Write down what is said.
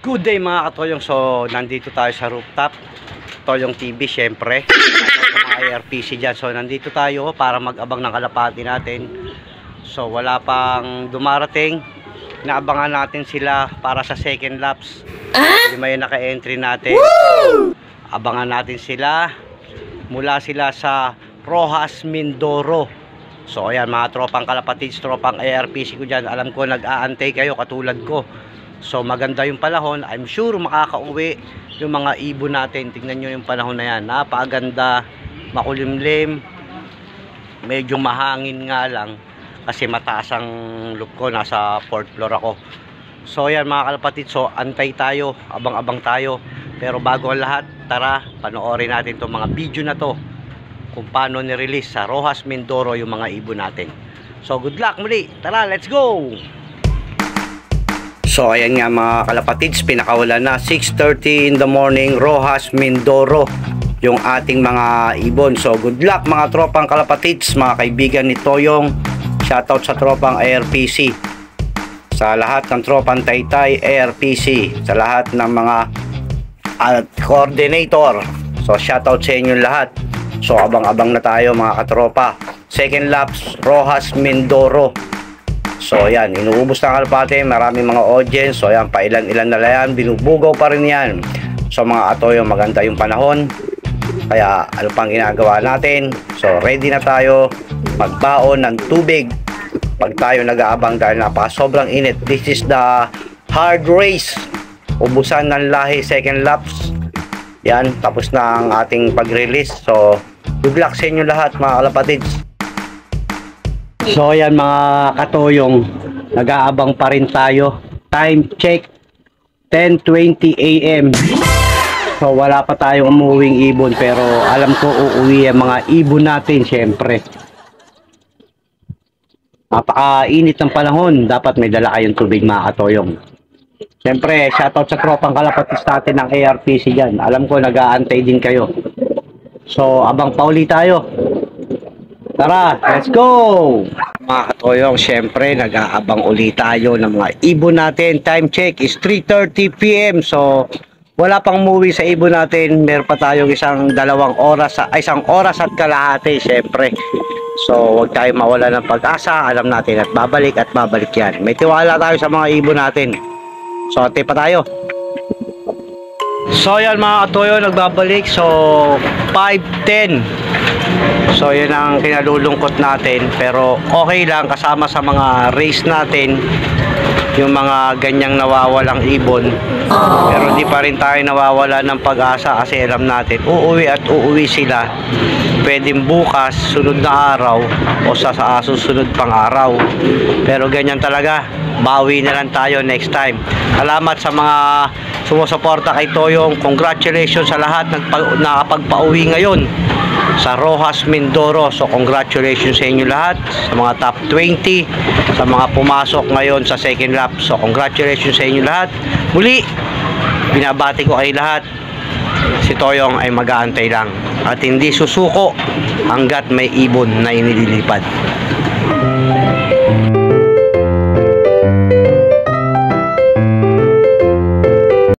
Good day mga katoyong. So nandito tayo sa rooftop Toyong TV syempre. Mga ARPC dyan. So nandito tayo para mag-abang ng kalapati natin. So wala pang dumarating. Naabangan natin sila para sa second laps. Lima yung naka-entry natin. So, abangan natin sila. Mula sila sa Rojas, Mindoro. So ayan mga tropang kalapatids, tropang ARPC ko dyan. Alam ko nag-aantay kayo katulad ko. So maganda yung panahon. I'm sure makakauwi yung mga ibon natin. Tingnan nyo yung panahon na yan. Napakaganda, makulimlim. Medyo mahangin nga lang kasi mataas ang loop ko. Nasa 4th floor ako. So yan mga kalapatid. So antay tayo, abang-abang tayo. Pero bago ang lahat, tara panoorin natin itong mga video na to kung paano ni-release sa Rojas, Mindoro yung mga ibon natin. So good luck muli. Tara, let's go! So ayan nga mga kalapatids, pinakawalan na 6:30 in the morning, Rojas, Mindoro yung ating mga ibon. So good luck mga tropang kalapatids, mga kaibigan ni Toyong. Shoutout sa tropang ARPC, sa lahat ng tropang Taytay ARPC, sa lahat ng mga coordinator. So shoutout sa inyo lahat. So abang-abang na tayo mga katropa. Second laps, Rojas, Mindoro. So yan, inuubos na kalapate, maraming mga audience. So yan, pailan-ilan na lang yan, binubugaw pa rin yan. So mga atoyo, maganda yung panahon. Kaya ano pang ginagawa natin? So ready na tayo magbaon ng tubig pag tayo nag-aabang dahil sobrang init. This is the hard race. Ubusan ng lahi, second laps. Yan, tapos na ang ating pag-release. So good luck sa inyo lahat mga kalapatids. So ayan mga katoyong, nag-aabang pa rin tayo. Time check 10:20 AM. So wala pa tayong umuwing ibon, pero alam ko uuwi ang mga ibon natin syempre. Napaka-init ng panahon, dapat may dala kayong tubig mga katoyong. Syempre, shoutout sa tropang kalapatids natin ng ARPC dyan. Alam ko nag-aantay din kayo. So abang pa uli tayo. Tara, let's go! Mga katoyong, syempre nag-aabang ulit tayo ng mga ibon natin. Time check is 3:30 PM. So wala pang umuwi sa ibon natin. Meron pa tayong isang oras at kalahati syempre. So huwag tayo mawala ng pag-asa. Alam natin at babalik yan. May tiwala tayo sa mga ibon natin. So ate pa tayo. So yan mga katoyo, nagbabalik. So 5:10. So yun ang kinalulungkot natin, pero okay lang kasama sa mga race natin yung mga ganyang nawawalang ibon. Pero di pa rin tayo nawawala ng pag-asa kasi alam natin uuwi sila. Pwedeng bukas, sunod na araw o sa susunod pang araw. Pero ganyan talaga, bawi na lang tayo next time. Salamat sa mga sumusuporta kay Toyong. Congratulations sa lahat nakapagpauwi ngayon sa Rojas, Mindoro. So congratulations sa inyo lahat, sa mga top 20, sa mga pumasok ngayon sa second lap. So congratulations sa inyo lahat. Muli, binabati ko kayo lahat. Si Toyong ay mag-aantay lang at hindi susuko hanggat may ibon na inililipad.